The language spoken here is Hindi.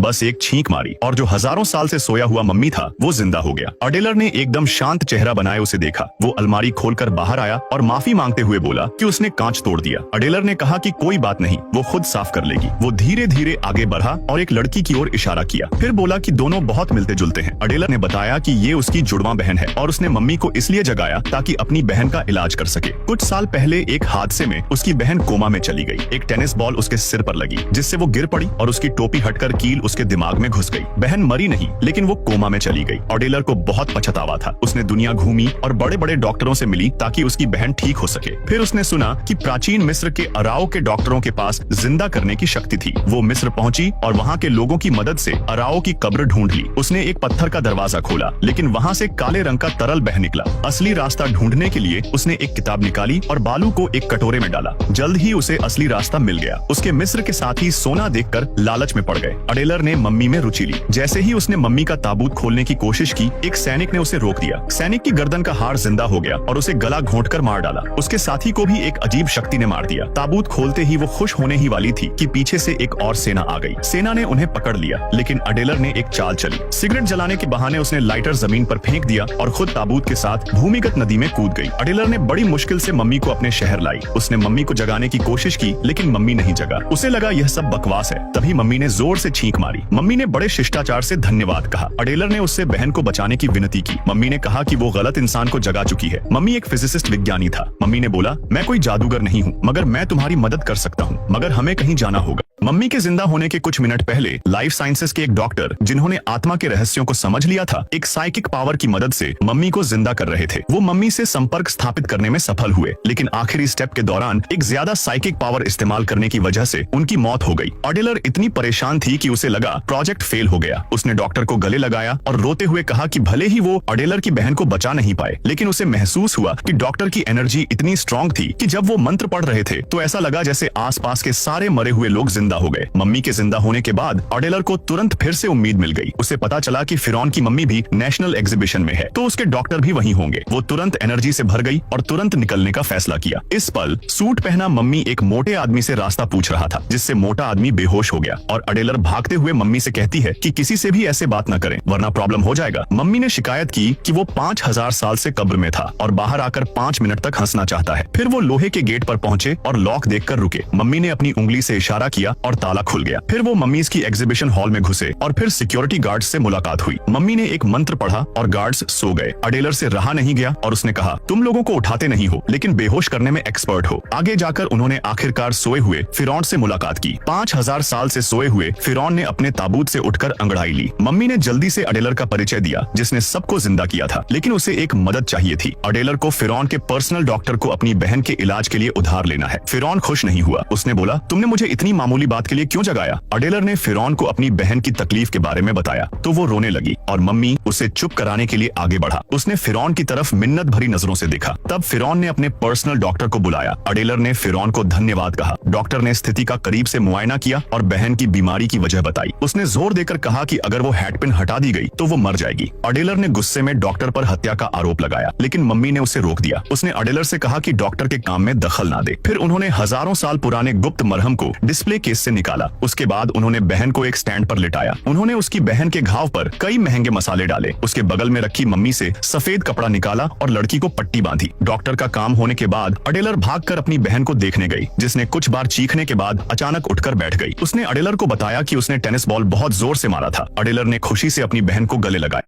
बस एक छींक मारी और जो हजारों साल से सोया हुआ मम्मी था वो जिंदा हो गया। अडेलर ने एकदम शांत चेहरा बनाए उसे देखा। वो अलमारी खोलकर बाहर आया और माफी मांगते हुए बोला कि उसने कांच तोड़ दिया। अडेलर ने कहा कि कोई बात नहीं, वो खुद साफ कर लेगी। वो धीरे धीरे आगे बढ़ा और एक लड़की की ओर इशारा किया, फिर बोला कि दोनों बहुत मिलते जुलते हैं। अडेलर ने बताया कि ये उसकी जुड़वा बहन है और उसने मम्मी को इसलिए जगाया ताकि अपनी बहन का इलाज कर सके। कुछ साल पहले एक हादसे में उसकी बहन कोमा में चली गई। एक टेनिस बॉल उसके सिर पर लगी जिससे वो गिर पड़ी और उसकी टोपी हटकर कील उसके दिमाग में घुस गई। बहन मरी नहीं लेकिन वो कोमा में चली गई। अडेलर को बहुत पछतावा था। उसने दुनिया घूमी और बड़े बड़े डॉक्टरों से मिली ताकि उसकी बहन ठीक हो सके। फिर उसने सुना कि प्राचीन मिस्र के अराओ के डॉक्टरों के पास जिंदा करने की शक्ति थी। वो मिस्र पहुंची और वहाँ के लोगों की मदद से अराओ की कब्र ढूंढ ली। उसने एक पत्थर का दरवाजा खोला लेकिन वहाँ से काले रंग का तरल बह निकला। असली रास्ता ढूंढने के लिए उसने एक किताब निकाली और बालू को एक कटोरे में डाला। जल्द ही उसे असली रास्ता मिल गया। उसके मिस्र के साथी सोना देखकर लालच में पड़ गए। अडेलर ने मम्मी में रुचि ली। जैसे ही उसने मम्मी का ताबूत खोलने की कोशिश की, एक सैनिक ने उसे रोक दिया। सैनिक की गर्दन का हाड़ जिंदा हो गया और उसे गला घोंटकर मार डाला। उसके साथी को भी एक अजीब शक्ति ने मार दिया। ताबूत खोलते ही वो खुश होने ही वाली थी कि पीछे से एक और सेना आ गई। सेना ने उन्हें पकड़ लिया लेकिन अडेलर ने एक चाल चली। सिगरेट जलाने के बहाने उसने लाइटर जमीन पर फेंक दिया और खुद ताबूत के साथ भूमिगत नदी में कूद गई। अडेलर ने बड़ी मुश्किल से मम्मी को अपने शहर लाई। उसने मम्मी को जगाने की कोशिश की लेकिन मम्मी नहीं जगा। उसे लगा यह सब बकवास है। तभी मम्मी ने जोर से छींक मारी। मम्मी ने बड़े शिष्टाचार से धन्यवाद कहा। अडेलर ने उससे बहन को बचाने की विनती की। मम्मी ने कहा कि वो गलत इंसान को जगा चुकी है। मम्मी एक फिजिसिस्ट विज्ञानी था। मम्मी ने बोला, मैं कोई जादूगर नहीं हूँ मगर मैं तुम्हारी मदद कर सकता हूँ, मगर हमें कहीं जाना होगा। मम्मी के जिंदा होने के कुछ मिनट पहले लाइफ साइंसेस के एक डॉक्टर जिन्होंने आत्मा के रहस्यों को समझ लिया था, एक साइकिक पावर की मदद से मम्मी को जिंदा कर रहे थे। वो मम्मी से संपर्क स्थापित करने में सफल हुए लेकिन आखिरी स्टेप के दौरान एक ज्यादा साइकिक पावर इस्तेमाल करने की वजह से उनकी मौत हो गई। अडेलर इतनी परेशान थी कि उसे लगा प्रोजेक्ट फेल हो गया। उसने डॉक्टर को गले लगाया और रोते हुए कहा कि भले ही वो अडेलर की बहन को बचा नहीं पाए लेकिन उसे महसूस हुआ कि डॉक्टर की एनर्जी इतनी स्ट्रांग थी कि जब वो मंत्र पढ़ रहे थे तो ऐसा लगा जैसे आसपास के सारे मरे हुए लोग जिंदा हो गए। मम्मी के जिंदा होने के बाद अडेलर को तुरंत फिर से उम्मीद मिल गई। उसे पता चला कि फिरौन की मम्मी भी नेशनल एग्जीबिशन में है तो उसके डॉक्टर भी वहीं होंगे। वो तुरंत एनर्जी से भर गई और तुरंत निकलने का फैसला किया। इस पल सूट पहना मम्मी एक मोटे आदमी से रास्ता पूछ रहा था जिससे मोटा आदमी बेहोश हो गया और अडेलर भागते हुए मम्मी से कहती है कि किसी से भी ऐसे बात न करें वरना प्रॉब्लम हो जाएगा। मम्मी ने शिकायत की कि वो 5000 साल से कब्र में था और बाहर आकर 5 मिनट तक हंसना चाहता है। फिर वो लोहे के गेट पर पहुंचे और लॉक देखकर रुके। मम्मी ने अपनी उंगली से इशारा किया और ताला खुल गया। फिर वो मम्मीज की एग्जीबिशन हॉल में घुसे और फिर सिक्योरिटी गार्ड्स से मुलाकात हुई। मम्मी ने एक मंत्र पढ़ा और गार्ड्स सो गए। अडेलर से रहा नहीं गया और उसने कहा, तुम लोगों को उठाते नहीं हो लेकिन बेहोश करने में एक्सपर्ट हो। आगे जाकर उन्होंने आखिरकार सोए हुए फिरौन से मुलाकात की। 5000 साल से सोए हुए फिरौन ने अपने ताबूत से उठकर अंगड़ाई ली। मम्मी ने जल्दी से अडेलर का परिचय दिया जिसने सबको जिंदा किया था लेकिन उसे एक मदद चाहिए थी। अडेलर को फिरौन के पर्सनल डॉक्टर को अपनी बहन के इलाज के लिए उधार लेना है। फिरौन खुश नहीं हुआ। उसने बोला, तुमने मुझे इतनी मामूली बात के लिए क्यों जगाया? अडेलर ने फिरौन को अपनी बहन की तकलीफ के बारे में बताया तो वो रोने लगी और मम्मी उसे चुप कराने के लिए आगे बढ़ा। उसने फिरौन की तरफ मिन्नत भरी नजरों से देखा। तब फिरौन ने अपने पर्सनल डॉक्टर को बुलाया। अडेलर ने फिरौन को धन्यवाद कहा। डॉक्टर ने स्थिति का करीब से मुआयना किया और बहन की बीमारी की वजह बताई। उसने जोर देकर कहा कि अगर वो हेडपिन हटा दी गई तो वो मर जाएगी। अडेलर ने गुस्से में डॉक्टर पर हत्या का आरोप लगाया लेकिन मम्मी ने उसे रोक दिया। उसने अडेलर से कहा कि डॉक्टर के काम में दखल ना दे। फिर उन्होंने हजारों साल पुराने गुप्त मरहम को डिस्प्ले केस से निकाला। उसके बाद उन्होंने बहन को एक स्टैंड पर लिटाया। उन्होंने उसकी बहन के घाव पर कई महंगे मसाले डाले। उसके बगल में रखी मम्मी से सफेद कपड़ा निकाला और लड़की को पट्टी बांधी। डॉक्टर का काम होने के बाद अडेलर भागकर अपनी बहन को देखने गई जिसने कुछ बार चीखने के बाद अचानक उठकर बैठ गई। उसने अडेलर को बताया कि उसने टेनिस बॉल बहुत जोर से मारा था। अडेलर ने खुशी से अपनी बहन को गले लगाया।